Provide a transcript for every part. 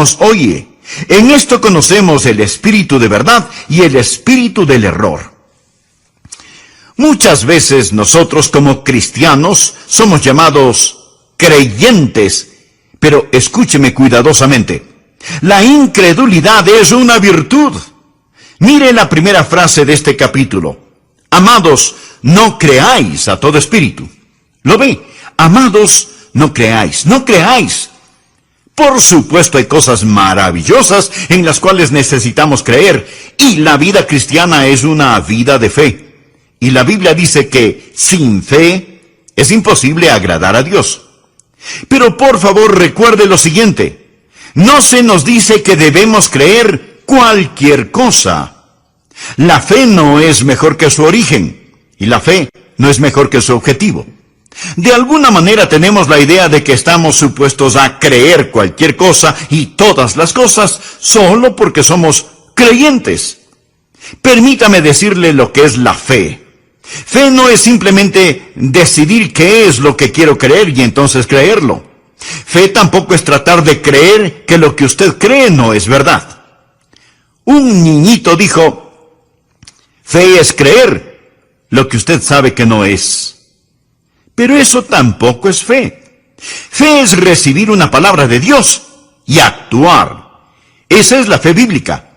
nos oye. En esto conocemos el espíritu de verdad y el espíritu del error. Muchas veces nosotros como cristianos somos llamados creyentes, pero escúcheme cuidadosamente. La incredulidad es una virtud. Mire la primera frase de este capítulo. Amados, no creáis a todo espíritu. ¿Lo ve? Amados, no creáis, no creáis. Por supuesto hay cosas maravillosas en las cuales necesitamos creer, y la vida cristiana es una vida de fe. Y la Biblia dice que sin fe es imposible agradar a Dios. Pero por favor recuerde lo siguiente. No se nos dice que debemos creer cualquier cosa. La fe no es mejor que su origen, y la fe no es mejor que su objetivo. De alguna manera tenemos la idea de que estamos supuestos a creer cualquier cosa y todas las cosas solo porque somos creyentes. Permítame decirle lo que es la fe. Fe no es simplemente decidir qué es lo que quiero creer y entonces creerlo. Fe tampoco es tratar de creer que lo que usted cree no es verdad. Un niñito dijo, fe es creer lo que usted sabe que no es. Pero eso tampoco es fe. Fe es recibir una palabra de Dios y actuar. Esa es la fe bíblica.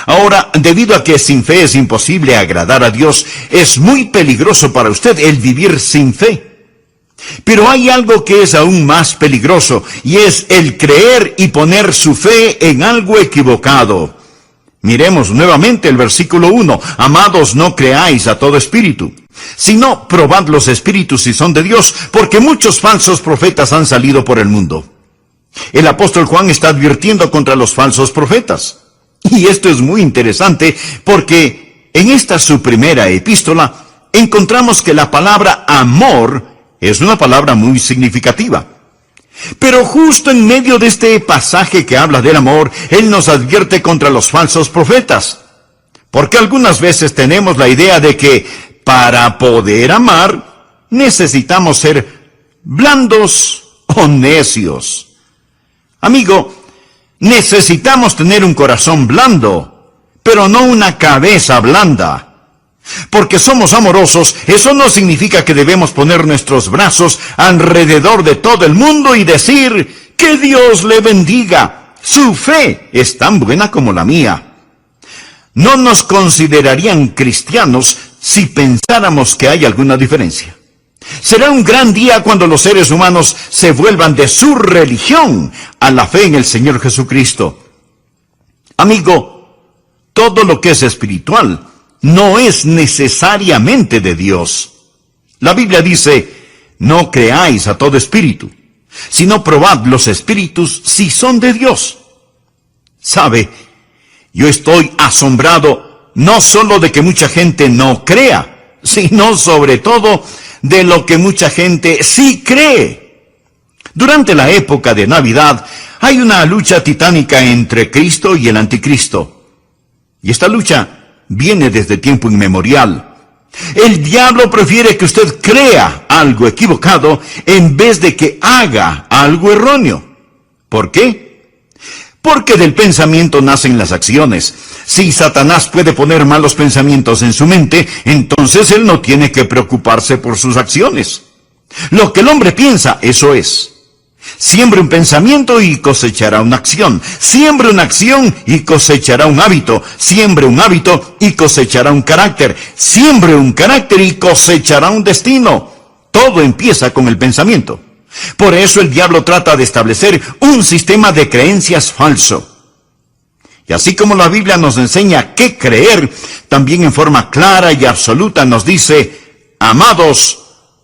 Ahora, debido a que sin fe es imposible agradar a Dios, es muy peligroso para usted el vivir sin fe. Pero hay algo que es aún más peligroso, y es el creer y poner su fe en algo equivocado. Miremos nuevamente el versículo 1. Amados, no creáis a todo espíritu, sino probad los espíritus si son de Dios, porque muchos falsos profetas han salido por el mundo. El apóstol Juan está advirtiendo contra los falsos profetas. Y esto es muy interesante porque en esta su primera epístola encontramos que la palabra amor es una palabra muy significativa. Pero justo en medio de este pasaje que habla del amor, él nos advierte contra los falsos profetas. Porque algunas veces tenemos la idea de que para poder amar necesitamos ser blandos o necios. Amigo, necesitamos tener un corazón blando, pero no una cabeza blanda. Porque somos amorosos, eso no significa que debemos poner nuestros brazos alrededor de todo el mundo y decir, que Dios le bendiga. Su fe es tan buena como la mía. No nos considerarían cristianos si pensáramos que hay alguna diferencia. Será un gran día cuando los seres humanos se vuelvan de su religión a la fe en el Señor Jesucristo. Amigo, todo lo que es espiritual no es necesariamente de Dios. La Biblia dice, no creáis a todo espíritu, sino probad los espíritus si son de Dios. ¿Sabe? Yo estoy asombrado no solo de que mucha gente no crea, sino sobre todo de lo que mucha gente sí cree. Durante la época de Navidad hay una lucha titánica entre Cristo y el anticristo. Y esta lucha viene desde tiempo inmemorial. El diablo prefiere que usted crea algo equivocado en vez de que haga algo erróneo. ¿Por qué? Porque del pensamiento nacen las acciones. Si Satanás puede poner malos pensamientos en su mente, entonces él no tiene que preocuparse por sus acciones. Lo que el hombre piensa, eso es. Siembre un pensamiento y cosechará una acción. Siembre una acción y cosechará un hábito. Siembre un hábito y cosechará un carácter. Siembre un carácter y cosechará un destino. Todo empieza con el pensamiento. Por eso el diablo trata de establecer un sistema de creencias falso. Y así como la Biblia nos enseña qué creer, también en forma clara y absoluta nos dice, amados,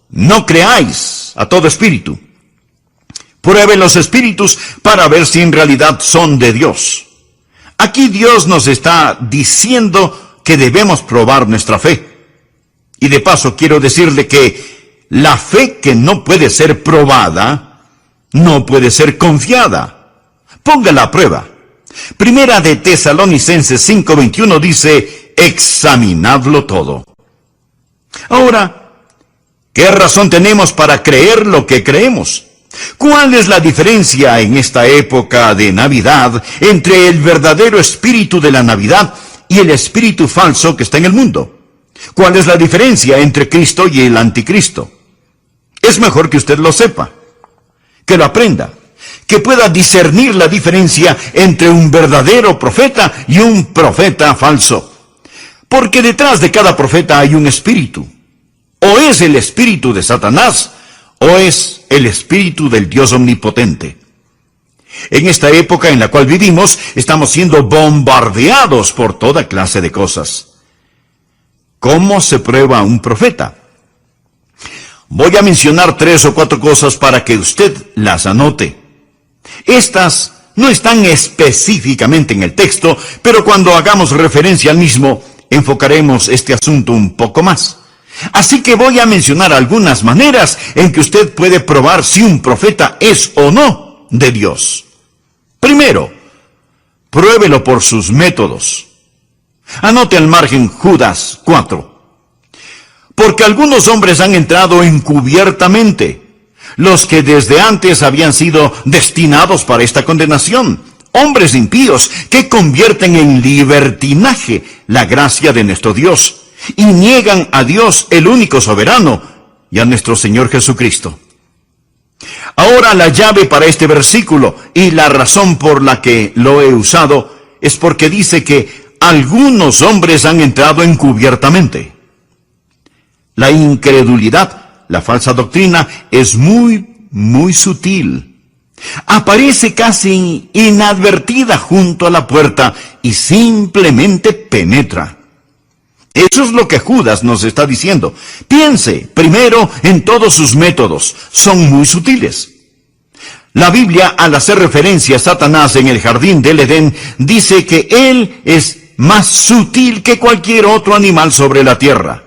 no creáis a todo espíritu. Pruebe los espíritus para ver si en realidad son de Dios. Aquí Dios nos está diciendo que debemos probar nuestra fe. Y de paso quiero decirle que la fe que no puede ser probada, no puede ser confiada. Póngala a prueba. Primera de Tesalonicenses 5:21 dice, examinadlo todo. Ahora, ¿qué razón tenemos para creer lo que creemos? ¿Cuál es la diferencia en esta época de Navidad entre el verdadero espíritu de la Navidad y el espíritu falso que está en el mundo? ¿Cuál es la diferencia entre Cristo y el anticristo? Es mejor que usted lo sepa, que lo aprenda, que pueda discernir la diferencia entre un verdadero profeta y un profeta falso. Porque detrás de cada profeta hay un espíritu. O es el espíritu de Satanás, o es el espíritu del Dios omnipotente. En esta época en la cual vivimos, estamos siendo bombardeados por toda clase de cosas. ¿Cómo se prueba un profeta? Voy a mencionar 3 o 4 cosas para que usted las anote. Estas no están específicamente en el texto, pero cuando hagamos referencia al mismo, enfocaremos este asunto un poco más. Así que voy a mencionar algunas maneras en que usted puede probar si un profeta es o no de Dios. Primero, pruébelo por sus métodos. Anote al margen Judas 4. Porque algunos hombres han entrado encubiertamente, los que desde antes habían sido destinados para esta condenación, hombres impíos que convierten en libertinaje la gracia de nuestro Dios, y niegan a Dios el único soberano y a nuestro Señor Jesucristo. Ahora la llave para este versículo y la razón por la que lo he usado es porque dice que algunos hombres han entrado encubiertamente. La incredulidad, la falsa doctrina, es muy sutil. Aparece casi inadvertida junto a la puerta y simplemente penetra. Eso es lo que Judas nos está diciendo. Piense primero en todos sus métodos. Son muy sutiles. La Biblia, al hacer referencia a Satanás en el jardín del Edén, dice que él es más sutil que cualquier otro animal sobre la tierra.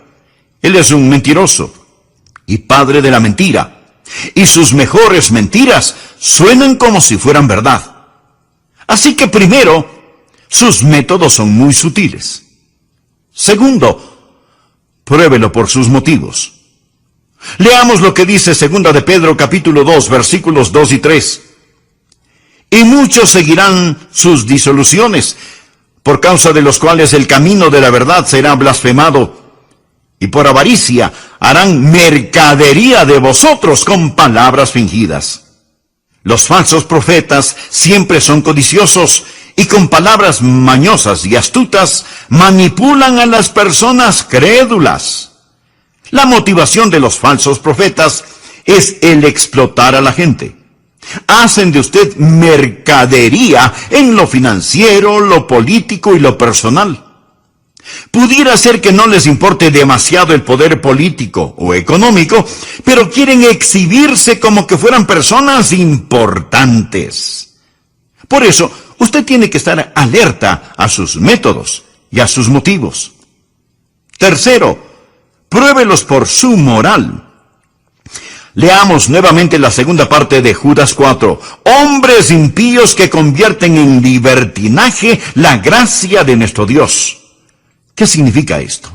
Él es un mentiroso y padre de la mentira. Y sus mejores mentiras suenan como si fueran verdad. Así que primero, sus métodos son muy sutiles. Segundo, pruébelo por sus motivos. Leamos lo que dice 2 de Pedro capítulo 2, versículos 2 y 3. Y muchos seguirán sus disoluciones, por causa de los cuales el camino de la verdad será blasfemado, y por avaricia harán mercadería de vosotros con palabras fingidas. Los falsos profetas siempre son codiciosos y con palabras mañosas y astutas manipulan a las personas crédulas. La motivación de los falsos profetas es el explotar a la gente. Hacen de usted mercadería en lo financiero, lo político y lo personal. Pudiera ser que no les importe demasiado el poder político o económico, pero quieren exhibirse como que fueran personas importantes. Por eso, usted tiene que estar alerta a sus métodos y a sus motivos. Tercero, pruébelos por su moral. Leamos nuevamente la segunda parte de Judas 4. Hombres impíos que convierten en libertinaje la gracia de nuestro Dios. ¿Qué significa esto?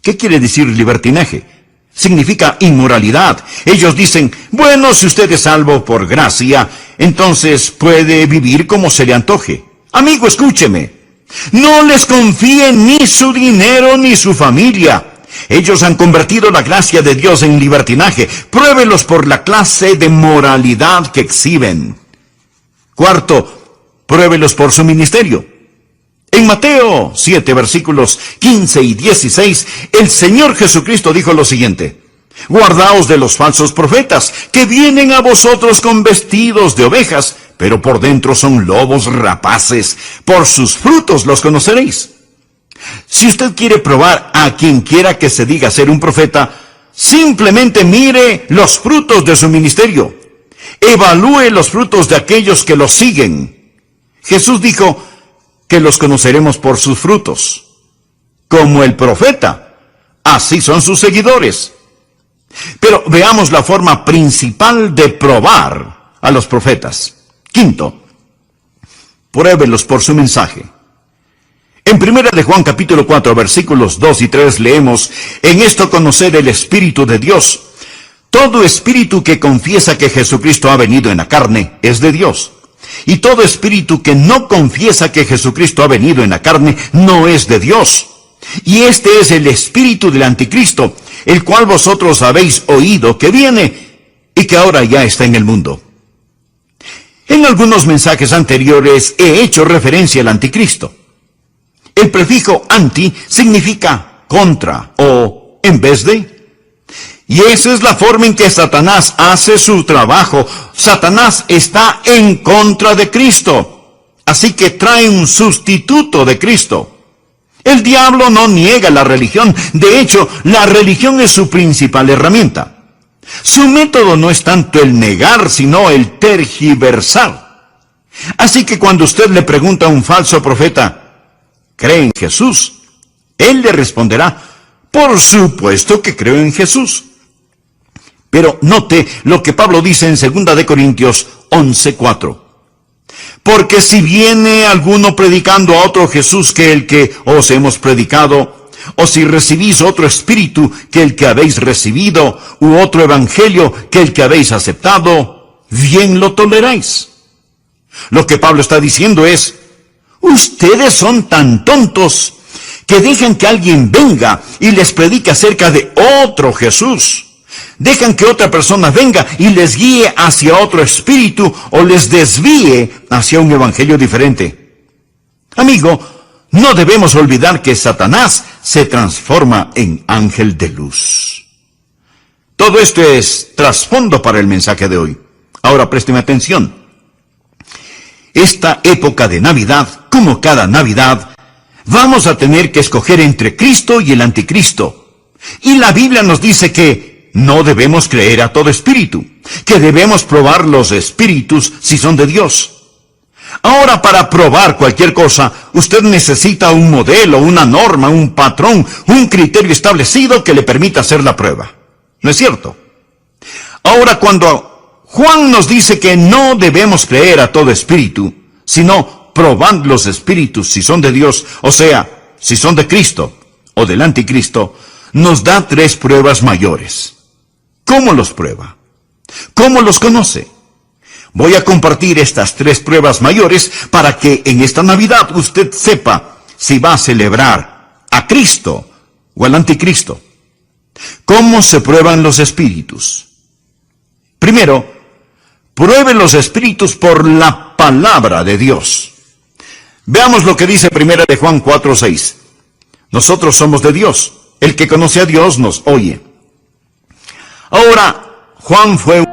¿Qué quiere decir libertinaje? Significa inmoralidad. Ellos dicen, bueno, si usted es salvo por gracia, entonces puede vivir como se le antoje. Amigo, escúcheme. No les confíe ni su dinero ni su familia. Ellos han convertido la gracia de Dios en libertinaje. Pruébelos por la clase de moralidad que exhiben. Cuarto, pruébelos por su ministerio. En Mateo 7, versículos 15 y 16, el Señor Jesucristo dijo lo siguiente: guardaos de los falsos profetas, que vienen a vosotros con vestidos de ovejas, pero por dentro son lobos rapaces. Por sus frutos los conoceréis. Si usted quiere probar a quien quiera que se diga ser un profeta, simplemente mire los frutos de su ministerio. Evalúe los frutos de aquellos que los siguen. Jesús dijo que los conoceremos por sus frutos. Como el profeta, así son sus seguidores. Pero veamos la forma principal de probar a los profetas. Quinto, pruébelos por su mensaje. En 1 de Juan capítulo 4, versículos 2 y 3 leemos: en esto conocer el Espíritu de Dios. Todo espíritu que confiesa que Jesucristo ha venido en la carne es de Dios. Y todo espíritu que no confiesa que Jesucristo ha venido en la carne no es de Dios. Y este es el espíritu del anticristo, el cual vosotros habéis oído que viene y que ahora ya está en el mundo. En algunos mensajes anteriores he hecho referencia al anticristo. El prefijo anti significa contra o en vez de. Y esa es la forma en que Satanás hace su trabajo. Satanás está en contra de Cristo. Así que trae un sustituto de Cristo. El diablo no niega la religión. De hecho, la religión es su principal herramienta. Su método no es tanto el negar, sino el tergiversar. Así que cuando usted le pregunta a un falso profeta, ¿cree en Jesús?, él le responderá, por supuesto que creo en Jesús. Pero note lo que Pablo dice en 2 de Corintios 11:4. Porque si viene alguno predicando a otro Jesús que el que os hemos predicado, o si recibís otro espíritu que el que habéis recibido, u otro evangelio que el que habéis aceptado, bien lo toleráis. Lo que Pablo está diciendo es, ustedes son tan tontos que dejan que alguien venga y les predique acerca de otro Jesús. Dejan que otra persona venga y les guíe hacia otro espíritu o les desvíe hacia un evangelio diferente. Amigo, no debemos olvidar que Satanás se transforma en ángel de luz. Todo esto es trasfondo para el mensaje de hoy. Ahora présteme atención. Esta época de Navidad, como cada Navidad, vamos a tener que escoger entre Cristo y el anticristo. Y la Biblia nos dice que no debemos creer a todo espíritu, que debemos probar los espíritus si son de Dios. Ahora, para probar cualquier cosa, usted necesita un modelo, una norma, un patrón, un criterio establecido que le permita hacer la prueba. ¿No es cierto? Ahora, cuando Juan nos dice que no debemos creer a todo espíritu, sino probad los espíritus si son de Dios, o sea, si son de Cristo o del anticristo, nos da 3 pruebas mayores. ¿Cómo los prueba? ¿Cómo los conoce? Voy a compartir estas 3 pruebas mayores para que en esta Navidad usted sepa si va a celebrar a Cristo o al anticristo. ¿Cómo se prueban los espíritus? Primero, pruebe los espíritus por la palabra de Dios. Veamos lo que dice 1 de Juan 4:6. Nosotros somos de Dios. El que conoce a Dios nos oye. Ahora, Juan fue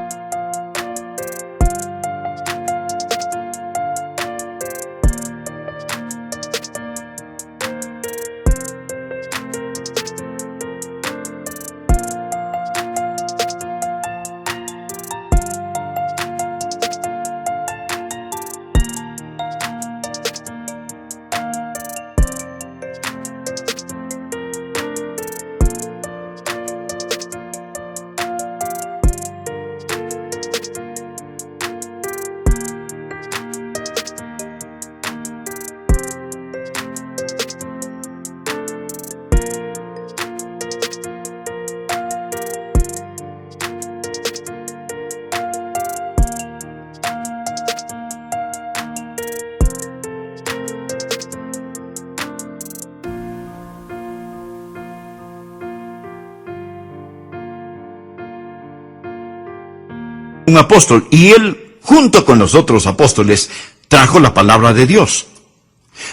un apóstol, y él, junto con los otros apóstoles, trajo la palabra de Dios.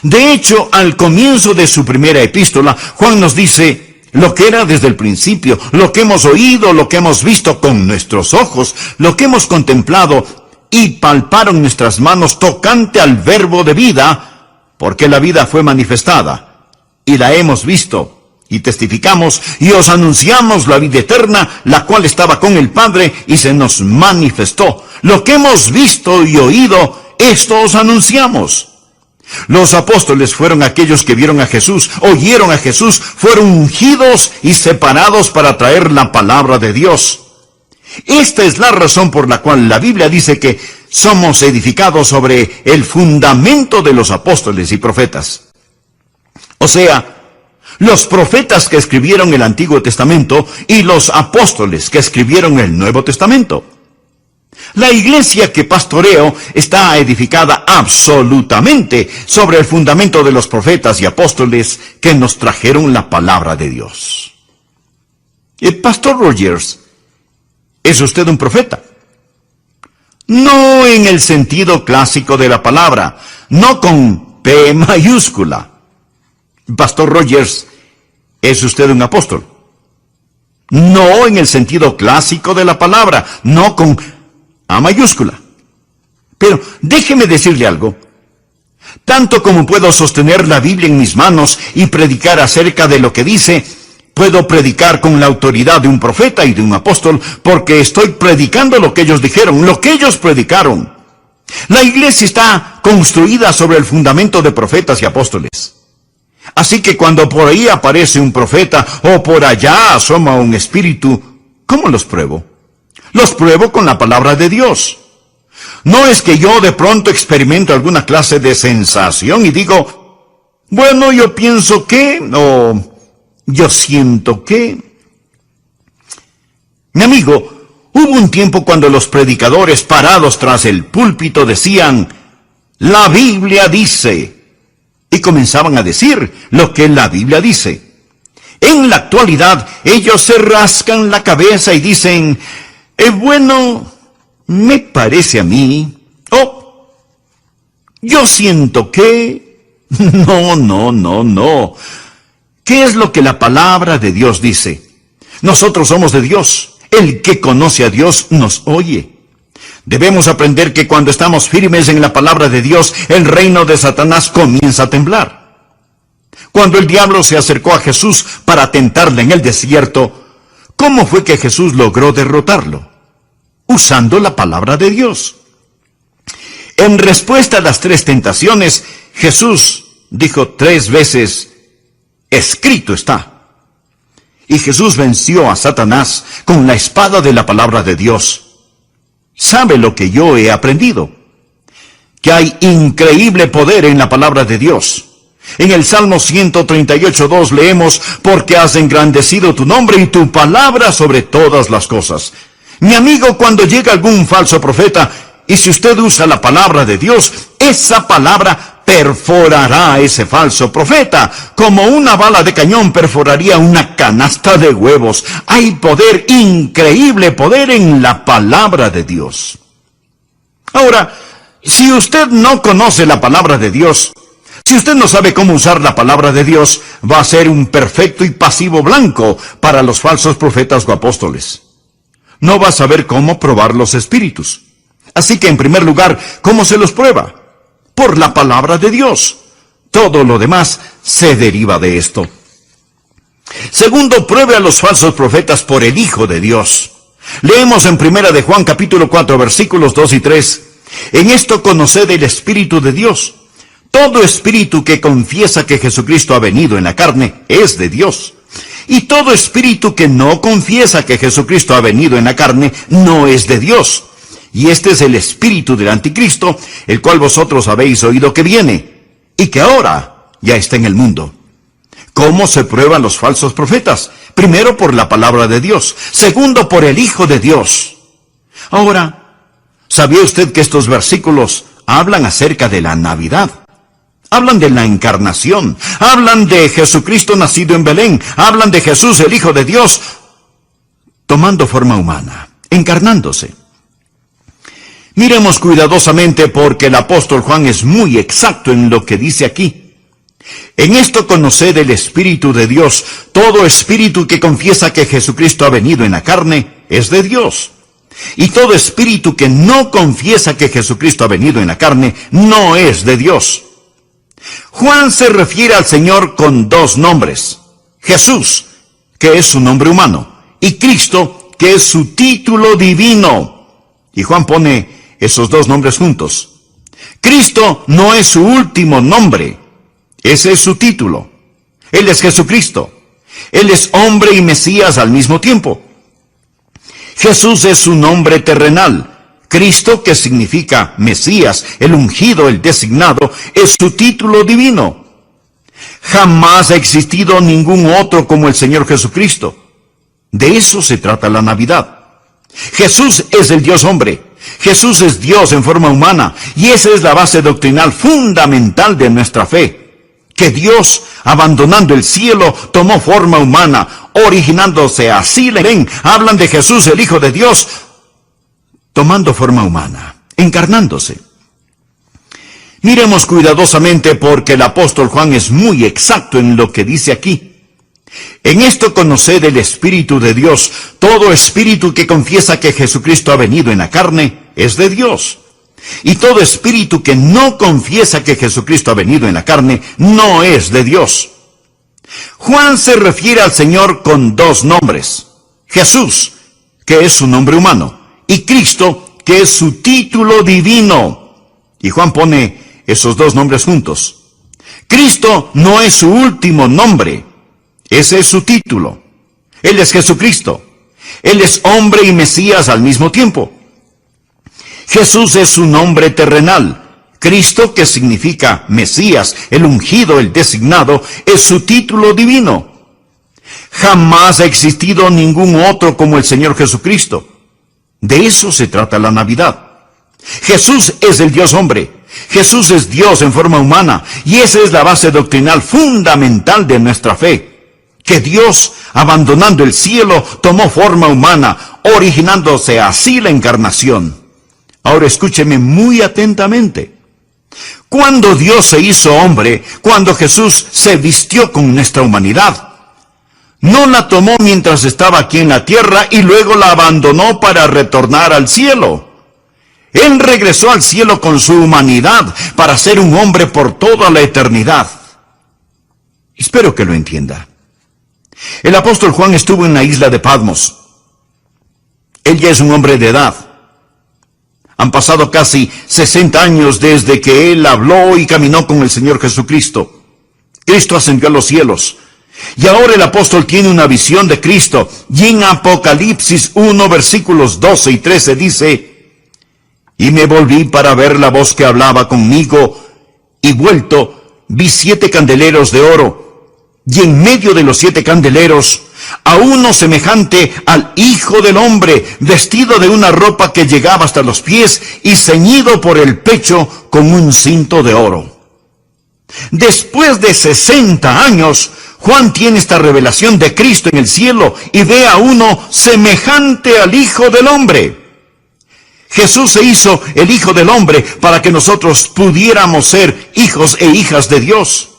De hecho, al comienzo de su primera epístola, Juan nos dice lo que era desde el principio, lo que hemos oído, lo que hemos visto con nuestros ojos, lo que hemos contemplado y palparon nuestras manos tocante al verbo de vida, porque la vida fue manifestada, y la hemos visto, y testificamos, y os anunciamos la vida eterna, la cual estaba con el Padre, y se nos manifestó. Lo que hemos visto y oído, esto os anunciamos. Los apóstoles fueron aquellos que vieron a Jesús, oyeron a Jesús, fueron ungidos y separados para traer la palabra de Dios. Esta es la razón por la cual la Biblia dice que somos edificados sobre el fundamento de los apóstoles y profetas. O sea, los profetas que escribieron el Antiguo Testamento y los apóstoles que escribieron el Nuevo Testamento. La iglesia que pastoreo está edificada absolutamente sobre el fundamento de los profetas y apóstoles que nos trajeron la palabra de Dios. El pastor Rogers, ¿es usted un profeta? No en el sentido clásico de la palabra, no con P mayúscula. Pastor Rogers, ¿es usted un apóstol? No en el sentido clásico de la palabra, no con A mayúscula. Pero déjeme decirle algo. Tanto como puedo sostener la Biblia en mis manos y predicar acerca de lo que dice, puedo predicar con la autoridad de un profeta y de un apóstol, porque estoy predicando lo que ellos dijeron, lo que ellos predicaron. La iglesia está construida sobre el fundamento de profetas y apóstoles. Así que cuando por ahí aparece un profeta o por allá asoma un espíritu, ¿cómo los pruebo? Los pruebo con la palabra de Dios. No es que yo de pronto experimento alguna clase de sensación y digo, bueno, yo pienso que, o yo siento que. Mi amigo, hubo un tiempo cuando los predicadores parados tras el púlpito decían, la Biblia dice, y comenzaban a decir lo que la Biblia dice. En la actualidad, ellos se rascan la cabeza y dicen, bueno, me parece a mí, yo siento que, no. ¿Qué es lo que la palabra de Dios dice? Nosotros somos de Dios. El que conoce a Dios nos oye. Debemos aprender que cuando estamos firmes en la palabra de Dios, el reino de Satanás comienza a temblar. Cuando el diablo se acercó a Jesús para tentarle en el desierto, ¿cómo fue que Jesús logró derrotarlo? Usando la palabra de Dios. En respuesta a las 3 tentaciones, Jesús dijo 3 veces, escrito está. Y Jesús venció a Satanás con la espada de la palabra de Dios. ¿Sabe lo que yo he aprendido? Que hay increíble poder en la palabra de Dios. En el Salmo 138:2 leemos, porque has engrandecido tu nombre y tu palabra sobre todas las cosas. Mi amigo, cuando llega algún falso profeta, y si usted usa la palabra de Dios, esa palabra perforará a ese falso profeta, como una bala de cañón perforaría una canasta de huevos. Hay poder, increíble poder en la palabra de Dios. Ahora, si usted no conoce la palabra de Dios, si usted no sabe cómo usar la palabra de Dios, va a ser un perfecto y pasivo blanco para los falsos profetas o apóstoles. No va a saber cómo probar los espíritus. Así que, en primer lugar, ¿cómo se los prueba? Por la palabra de Dios. Todo lo demás se deriva de esto. Segundo, pruebe a los falsos profetas por el Hijo de Dios. Leemos en 1 de Juan capítulo 4, versículos 2 y 3. En esto conoced el Espíritu de Dios. Todo espíritu que confiesa que Jesucristo ha venido en la carne es de Dios. Y todo espíritu que no confiesa que Jesucristo ha venido en la carne no es de Dios. Y este es el espíritu del anticristo, el cual vosotros habéis oído que viene, y que ahora ya está en el mundo. ¿Cómo se prueban los falsos profetas? Primero, por la palabra de Dios. Segundo, por el Hijo de Dios. Ahora, ¿sabía usted que estos versículos hablan acerca de la Navidad? Hablan de la encarnación. Hablan de Jesucristo nacido en Belén. Hablan de Jesús, el Hijo de Dios, tomando forma humana, encarnándose. Miremos cuidadosamente porque el apóstol Juan es muy exacto en lo que dice aquí. En esto conoced el Espíritu de Dios. Todo espíritu que confiesa que Jesucristo ha venido en la carne es de Dios. Y todo espíritu que no confiesa que Jesucristo ha venido en la carne no es de Dios. Juan se refiere al Señor con 2 nombres. Jesús, que es su nombre humano, y Cristo, que es su título divino. Y Juan pone esos 2 nombres juntos. Cristo no es su último nombre. Ese es su título. Él es Jesucristo. Él es hombre y Mesías al mismo tiempo. Jesús es su nombre terrenal. Cristo, que significa Mesías, el ungido, el designado, es su título divino. Jamás ha existido ningún otro como el Señor Jesucristo. De eso se trata la Navidad. Jesús es el Dios hombre. Jesús es Dios en forma humana. Y esa es la base doctrinal fundamental de nuestra fe. Que Dios, abandonando el cielo, tomó forma humana, originándose así. Hablan de Jesús, el Hijo de Dios, tomando forma humana, encarnándose. Miremos cuidadosamente porque el apóstol Juan es muy exacto en lo que dice aquí. En esto conoced el Espíritu de Dios. Todo espíritu que confiesa que Jesucristo ha venido en la carne es de Dios. Y todo espíritu que no confiesa que Jesucristo ha venido en la carne no es de Dios. Juan se refiere al Señor con dos nombres. Jesús, que es su nombre humano, y Cristo, que es su título divino. Y Juan pone esos dos nombres juntos. Cristo no es su último nombre. Ese es su título. Él es Jesucristo. Él es hombre y Mesías al mismo tiempo. Jesús es su nombre terrenal. Cristo, que significa Mesías, el ungido, el designado, es su título divino. Jamás ha existido ningún otro como el Señor Jesucristo. De eso se trata la Navidad. Jesús es el Dios hombre. Jesús es Dios en forma humana. Y esa es la base doctrinal fundamental de nuestra fe. Que Dios, abandonando el cielo, tomó forma humana, originándose así la encarnación. Ahora escúcheme muy atentamente. Cuando Dios se hizo hombre, cuando Jesús se vistió con nuestra humanidad, no la tomó mientras estaba aquí en la tierra y luego la abandonó para retornar al cielo. Él regresó al cielo con su humanidad para ser un hombre por toda la eternidad. Espero que lo entienda. El apóstol Juan estuvo en la isla de Patmos. Él ya es un hombre de edad. Han pasado casi 60 años desde que él habló y caminó con el Señor Jesucristo. Cristo ascendió a los cielos. Y ahora el apóstol tiene una visión de Cristo. Y en Apocalipsis 1, versículos 12 y 13 dice: Y me volví para ver la voz que hablaba conmigo, y vuelto, vi 7 candeleros de oro. Y en medio de los 7 candeleros, a uno semejante al Hijo del Hombre, vestido de una ropa que llegaba hasta los pies y ceñido por el pecho con un cinto de oro. Después de 60 años, Juan tiene esta revelación de Cristo en el cielo y ve a uno semejante al Hijo del Hombre. Jesús se hizo el Hijo del Hombre para que nosotros pudiéramos ser hijos e hijas de Dios.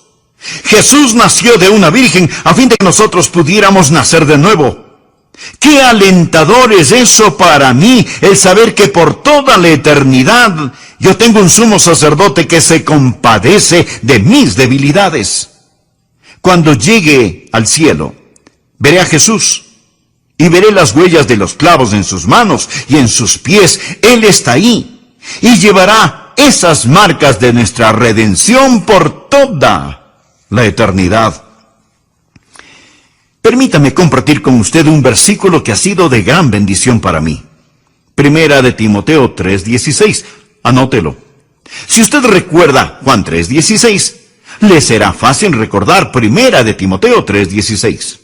Jesús nació de una virgen a fin de que nosotros pudiéramos nacer de nuevo. ¡Qué alentador es eso para mí, el saber que por toda la eternidad yo tengo un sumo sacerdote que se compadece de mis debilidades! Cuando llegue al cielo, veré a Jesús y veré las huellas de los clavos en sus manos y en sus pies. Él está ahí y llevará esas marcas de nuestra redención por toda la eternidad. Permítame compartir con usted un versículo que ha sido de gran bendición para mí. Primera de Timoteo 3:16. Anótelo. Si usted recuerda Juan 3:16, le será fácil recordar Primera de Timoteo 3:16.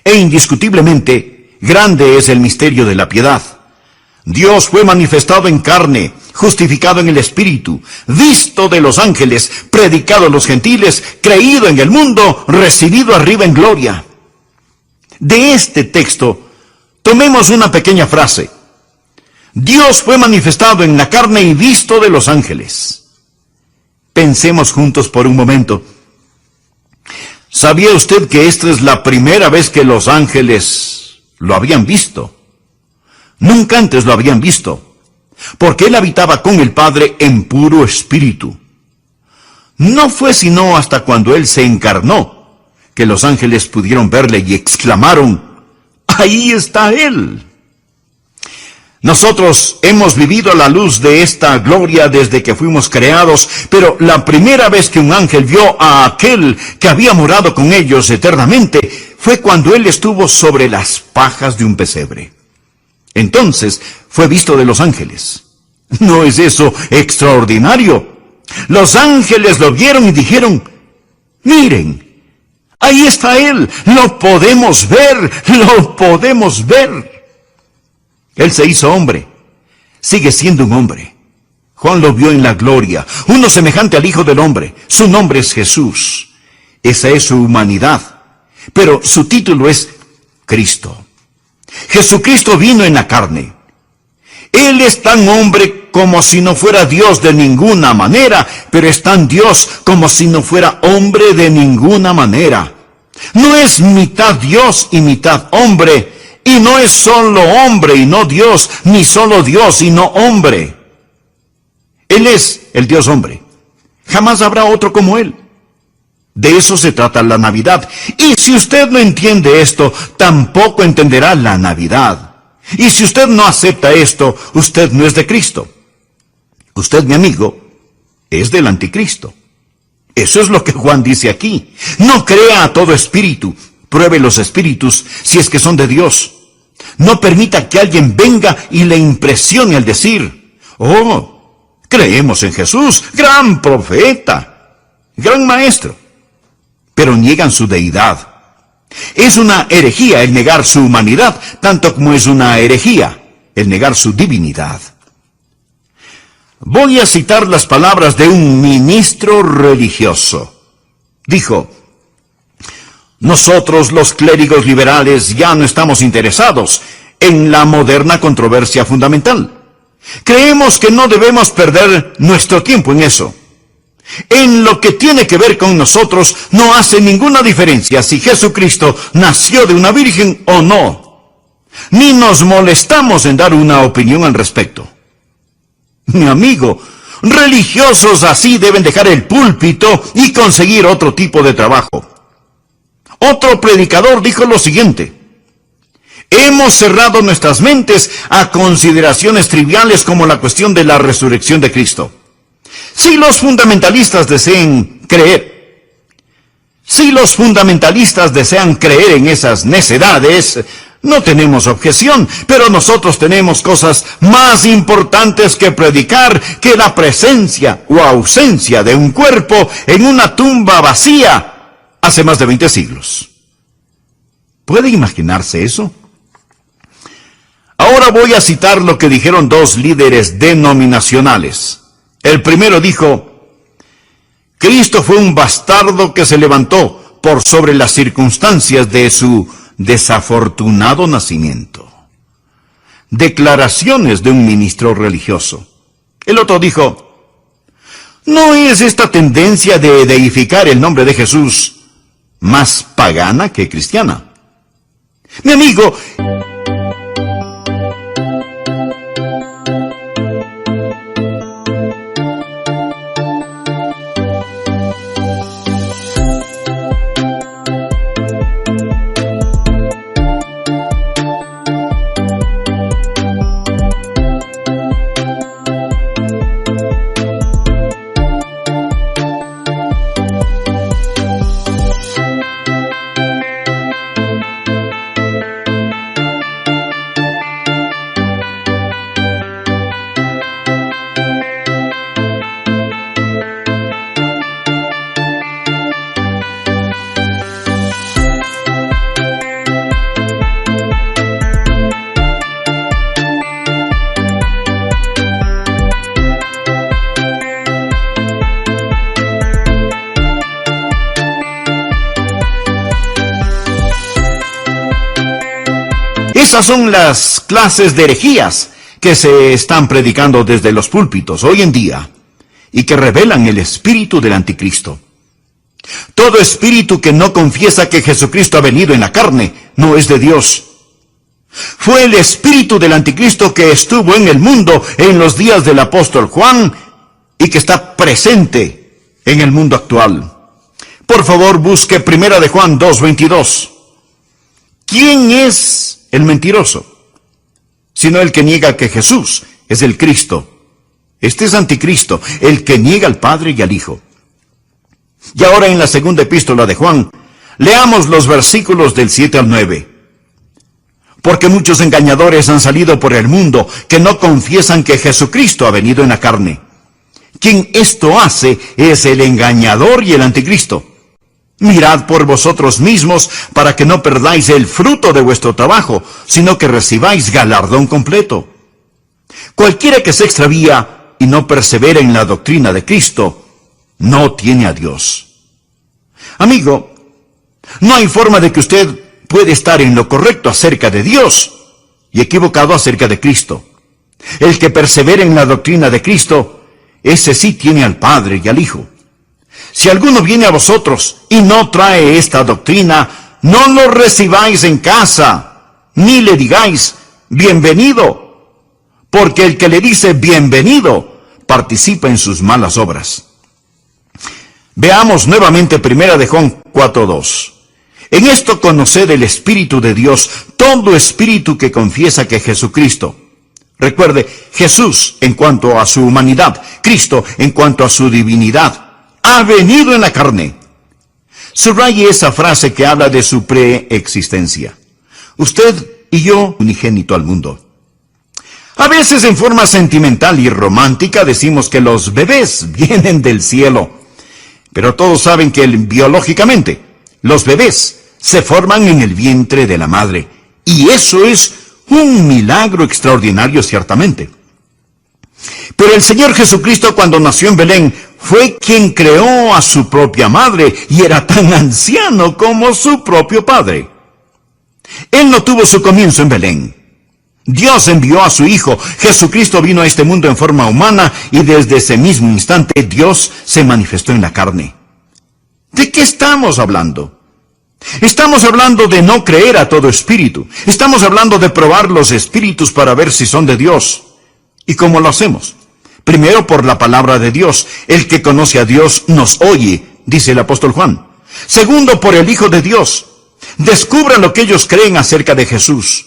E indiscutiblemente, grande es el misterio de la piedad. Dios fue manifestado en carne, justificado en el Espíritu, visto de los ángeles, predicado a los gentiles, creído en el mundo, recibido arriba en gloria. De este texto, tomemos una pequeña frase. Dios fue manifestado en la carne y visto de los ángeles. Pensemos juntos por un momento. ¿Sabía usted que esta es la primera vez que los ángeles lo habían visto? Nunca antes lo habían visto, porque él habitaba con el Padre en puro espíritu. No fue sino hasta cuando él se encarnó que los ángeles pudieron verle y exclamaron: ¡ahí está él! Nosotros hemos vivido a la luz de esta gloria desde que fuimos creados, pero la primera vez que un ángel vio a aquel que había morado con ellos eternamente fue cuando él estuvo sobre las pajas de un pesebre. Entonces fue visto de los ángeles. ¿No es eso extraordinario? Los ángeles lo vieron y dijeron: Miren, ahí está Él. Lo podemos ver, lo podemos ver. Él se hizo hombre. Sigue siendo un hombre. Juan lo vio en la gloria, uno semejante al Hijo del Hombre. Su nombre es Jesús. Esa es su humanidad. Pero su título es Cristo. Jesucristo vino en la carne. Él es tan hombre como si no fuera Dios de ninguna manera, pero es tan Dios como si no fuera hombre de ninguna manera. No es mitad Dios y mitad hombre, y no es solo hombre y no Dios, ni solo Dios y no hombre. Él es el Dios hombre. Jamás habrá otro como Él. De eso se trata la Navidad. Y si usted no entiende esto, tampoco entenderá la Navidad. Y si usted no acepta esto, usted no es de Cristo. Usted, mi amigo, es del anticristo. Eso es lo que Juan dice aquí. No crea a todo espíritu. Pruebe los espíritus si es que son de Dios. No permita que alguien venga y le impresione al decir: oh, creemos en Jesús, gran profeta, gran maestro. Pero niegan su deidad. Es una herejía el negar su humanidad, tanto como es una herejía el negar su divinidad. Voy a citar las palabras de un ministro religioso. Dijo: nosotros los clérigos liberales ya no estamos interesados en la moderna controversia fundamental. Creemos que no debemos perder nuestro tiempo en eso. En lo que tiene que ver con nosotros, no hace ninguna diferencia si Jesucristo nació de una virgen o no. Ni nos molestamos en dar una opinión al respecto. Mi amigo, religiosos así deben dejar el púlpito y conseguir otro tipo de trabajo. Otro predicador dijo lo siguiente: hemos cerrado nuestras mentes a consideraciones triviales como la cuestión de la resurrección de Cristo. Si los fundamentalistas desean creer en esas necedades, no tenemos objeción, pero nosotros tenemos cosas más importantes que predicar que la presencia o ausencia de un cuerpo en una tumba vacía hace más de 20 siglos. ¿Puede imaginarse eso? Ahora voy a citar lo que dijeron dos líderes denominacionales. El primero dijo: Cristo fue un bastardo que se levantó por sobre las circunstancias de su desafortunado nacimiento. Declaraciones de un ministro religioso. El otro dijo: ¿no es esta tendencia de deificar el nombre de Jesús más pagana que cristiana? Mi amigo, esas son las clases de herejías que se están predicando desde los púlpitos hoy en día y que revelan el espíritu del anticristo. Todo espíritu que no confiesa que Jesucristo ha venido en la carne no es de Dios. Fue el espíritu del anticristo que estuvo en el mundo en los días del apóstol Juan y que está presente en el mundo actual. Por favor, busque 1 de Juan 2:22. ¿Quién es el mentiroso? Sino el que niega que Jesús es el Cristo. Este es anticristo, el que niega al Padre y al Hijo. Y ahora en la segunda epístola de Juan, leamos los versículos del 7 al 9. Porque muchos engañadores han salido por el mundo que no confiesan que Jesucristo ha venido en la carne. Quien esto hace es el engañador y el anticristo. Mirad por vosotros mismos para que no perdáis el fruto de vuestro trabajo, sino que recibáis galardón completo. Cualquiera que se extravía y no persevera en la doctrina de Cristo, no tiene a Dios. Amigo, no hay forma de que usted puede estar en lo correcto acerca de Dios y equivocado acerca de Cristo. El que persevera en la doctrina de Cristo, ese sí tiene al Padre y al Hijo. Si alguno viene a vosotros y no trae esta doctrina, no lo recibáis en casa, ni le digáis, bienvenido, porque el que le dice bienvenido, participa en sus malas obras. Veamos nuevamente 1 de Juan 4:2. En esto conoced el Espíritu de Dios, todo espíritu que confiesa que Jesucristo. Recuerde, Jesús en cuanto a su humanidad, Cristo en cuanto a su divinidad, ha venido en la carne. Subraye esa frase que habla de su preexistencia. Usted y yo, unigénito al mundo. A veces en forma sentimental y romántica decimos que los bebés vienen del cielo. Pero todos saben que biológicamente los bebés se forman en el vientre de la madre. Y eso es un milagro extraordinario ciertamente. Pero el Señor Jesucristo, cuando nació en Belén, fue quien creó a su propia madre y era tan anciano como su propio padre. Él no tuvo su comienzo en Belén. Dios envió a su Hijo. Jesucristo vino a este mundo en forma humana y desde ese mismo instante Dios se manifestó en la carne. ¿De qué estamos hablando? Estamos hablando de no creer a todo espíritu. Estamos hablando de probar los espíritus para ver si son de Dios. ¿Y cómo lo hacemos? Primero por la palabra de Dios. El que conoce a Dios nos oye, dice el apóstol Juan. Segundo, por el Hijo de Dios. Descubran lo que ellos creen acerca de Jesús.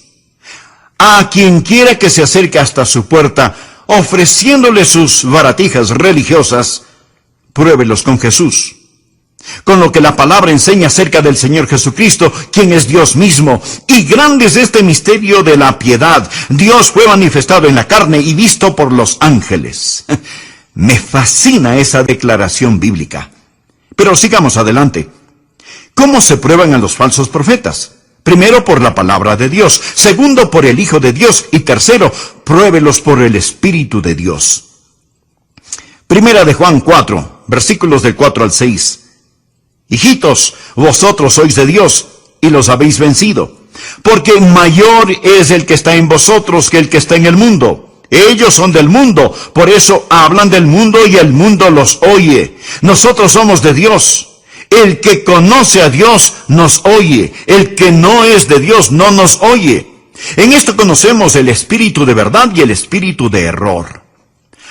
A quien quiera que se acerque hasta su puerta, ofreciéndole sus baratijas religiosas, pruébelos con Jesús. Con lo que la palabra enseña acerca del Señor Jesucristo, quien es Dios mismo. Y grande es este misterio de la piedad. Dios fue manifestado en la carne y visto por los ángeles. Me fascina esa declaración bíblica. Pero sigamos adelante. ¿Cómo se prueban a los falsos profetas? Primero, por la palabra de Dios. Segundo, por el Hijo de Dios. Y tercero, pruébelos por el Espíritu de Dios. 1 de Juan 4, versículos del 4 al 6. Hijitos, vosotros sois de Dios y los habéis vencido, porque mayor es el que está en vosotros que el que está en el mundo. Ellos son del mundo, por eso hablan del mundo y el mundo los oye. Nosotros somos de Dios. El que conoce a Dios nos oye. El que no es de Dios no nos oye. En esto conocemos el espíritu de verdad y el espíritu de error.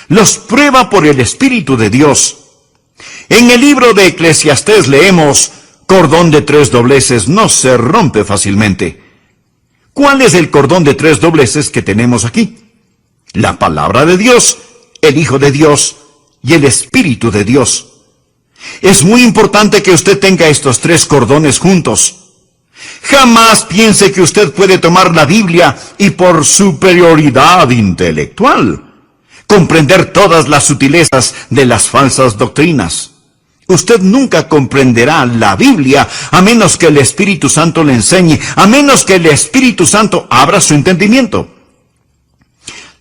Los prueba por el Espíritu de Dios. En el libro de Eclesiastés leemos, cordón de 3 dobleces no se rompe fácilmente. ¿Cuál es el cordón de 3 dobleces que tenemos aquí? La palabra de Dios, el Hijo de Dios y el Espíritu de Dios. Es muy importante que usted tenga estos 3 cordones juntos. Jamás piense que usted puede tomar la Biblia y por superioridad intelectual comprender todas las sutilezas de las falsas doctrinas. Usted nunca comprenderá la Biblia a menos que el Espíritu Santo le enseñe, a menos que el Espíritu Santo abra su entendimiento.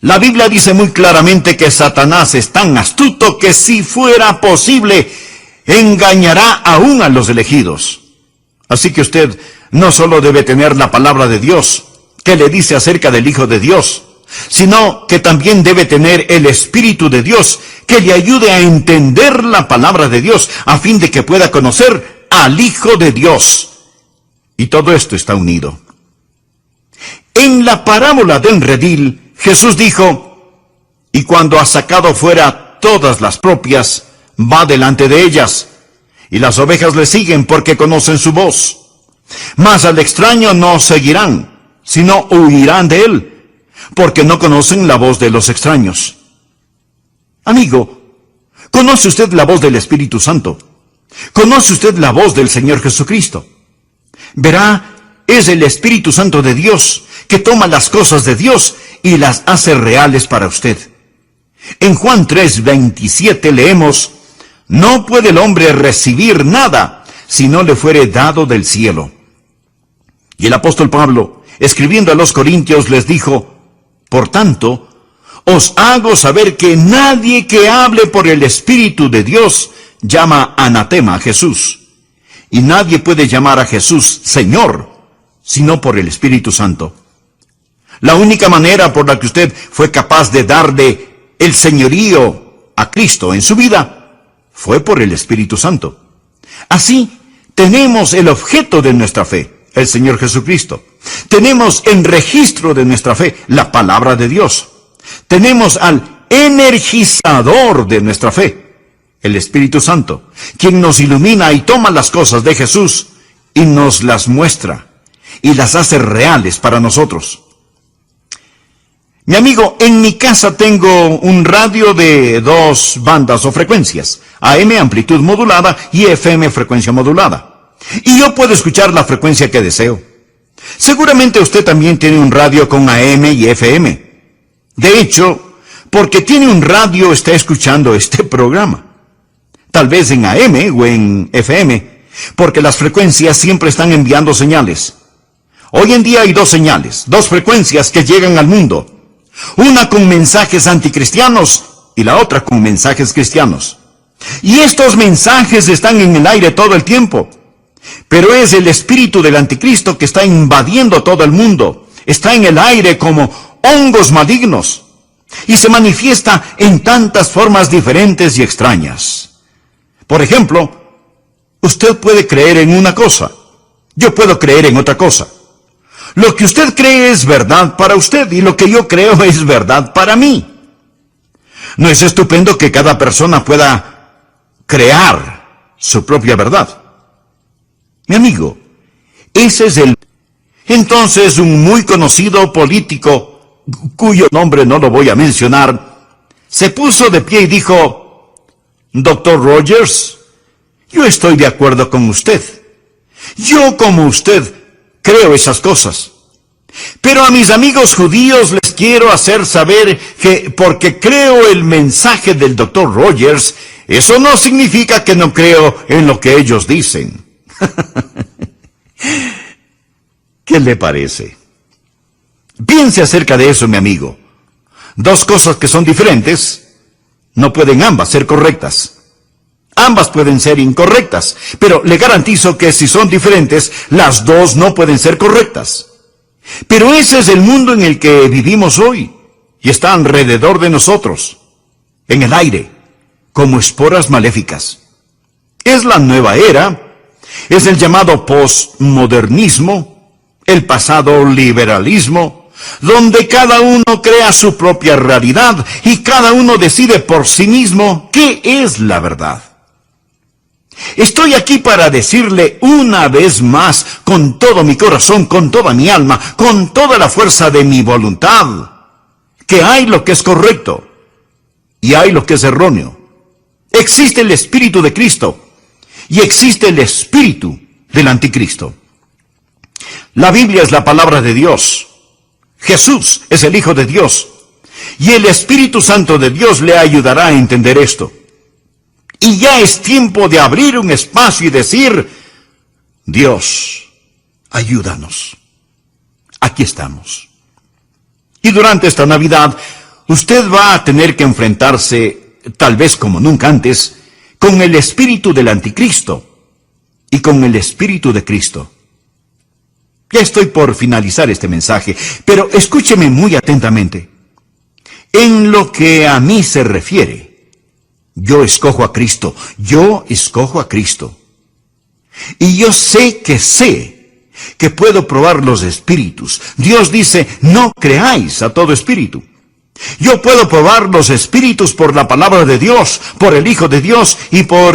La Biblia dice muy claramente que Satanás es tan astuto que si fuera posible, engañará aún a los elegidos. Así que usted no solo debe tener la palabra de Dios, que le dice acerca del Hijo de Dios, sino que también debe tener el Espíritu de Dios, que le ayude a entender la palabra de Dios, a fin de que pueda conocer al Hijo de Dios. Y todo esto está unido. En la parábola del redil, Jesús dijo, y cuando ha sacado fuera todas las propias, va delante de ellas, y las ovejas le siguen porque conocen su voz. Mas al extraño no seguirán, sino huirán de él, porque no conocen la voz de los extraños. Amigo, ¿conoce usted la voz del Espíritu Santo? ¿Conoce usted la voz del Señor Jesucristo? Verá, es el Espíritu Santo de Dios que toma las cosas de Dios y las hace reales para usted. En Juan 3:27 leemos, no puede el hombre recibir nada si no le fuere dado del cielo. Y el apóstol Pablo, escribiendo a los Corintios, les dijo, por tanto, os hago saber que nadie que hable por el Espíritu de Dios llama anatema a Jesús. Y nadie puede llamar a Jesús Señor, sino por el Espíritu Santo. La única manera por la que usted fue capaz de darle el señorío a Cristo en su vida fue por el Espíritu Santo. Así, tenemos el objeto de nuestra fe, el Señor Jesucristo. Tenemos en registro de nuestra fe la palabra de Dios. Tenemos al energizador de nuestra fe, el Espíritu Santo, quien nos ilumina y toma las cosas de Jesús y nos las muestra y las hace reales para nosotros. Mi amigo, en mi casa tengo un radio de 2 bandas o frecuencias, AM amplitud modulada y FM frecuencia modulada. Y yo puedo escuchar la frecuencia que deseo. Seguramente usted también tiene un radio con AM y FM. De hecho, porque tiene un radio está escuchando este programa. Tal vez en AM o en FM, porque las frecuencias siempre están enviando señales. Hoy en día hay 2 señales, 2 frecuencias que llegan al mundo. Una con mensajes anticristianos y la otra con mensajes cristianos. Y estos mensajes están en el aire todo el tiempo. Pero es el espíritu del anticristo que está invadiendo todo el mundo. Está en el aire como hongos malignos. Y se manifiesta en tantas formas diferentes y extrañas. Por ejemplo, usted puede creer en una cosa. Yo puedo creer en otra cosa. Lo que usted cree es verdad para usted y lo que yo creo es verdad para mí. ¿No es estupendo que cada persona pueda crear su propia verdad? Mi amigo, ese es el... Entonces un muy conocido político, cuyo nombre no lo voy a mencionar, se puso de pie y dijo, Dr. Rogers, yo estoy de acuerdo con usted. Yo como usted creo esas cosas. Pero a mis amigos judíos les quiero hacer saber que porque creo el mensaje del Dr. Rogers, eso no significa que no creo en lo que ellos dicen. ¿Qué le parece? Piense acerca de eso, mi amigo. 2 cosas que son diferentes, no pueden ambas ser correctas. Ambas pueden ser incorrectas, pero le garantizo que si son diferentes, las 2 no pueden ser correctas. Pero ese es el mundo en el que vivimos hoy, y está alrededor de nosotros, en el aire, como esporas maléficas. Es la nueva era, es el llamado postmodernismo, el pasado liberalismo, donde cada uno crea su propia realidad y cada uno decide por sí mismo qué es la verdad. Estoy aquí para decirle una vez más, con todo mi corazón, con toda mi alma, con toda la fuerza de mi voluntad, que hay lo que es correcto y hay lo que es erróneo. Existe el Espíritu de Cristo y existe el Espíritu del Anticristo. La Biblia es la palabra de Dios. Jesús es el Hijo de Dios. Y el Espíritu Santo de Dios le ayudará a entender esto. Y ya es tiempo de abrir un espacio y decir, Dios, ayúdanos. Aquí estamos. Y durante esta Navidad, usted va a tener que enfrentarse, tal vez como nunca antes, con el espíritu del Anticristo y con el Espíritu de Cristo. Ya estoy por finalizar este mensaje, pero escúcheme muy atentamente. En lo que a mí se refiere, yo escojo a Cristo, yo escojo a Cristo. Y yo sé que puedo probar los espíritus. Dios dice, no creáis a todo espíritu. Yo puedo probar los espíritus por la palabra de Dios, por el Hijo de Dios y por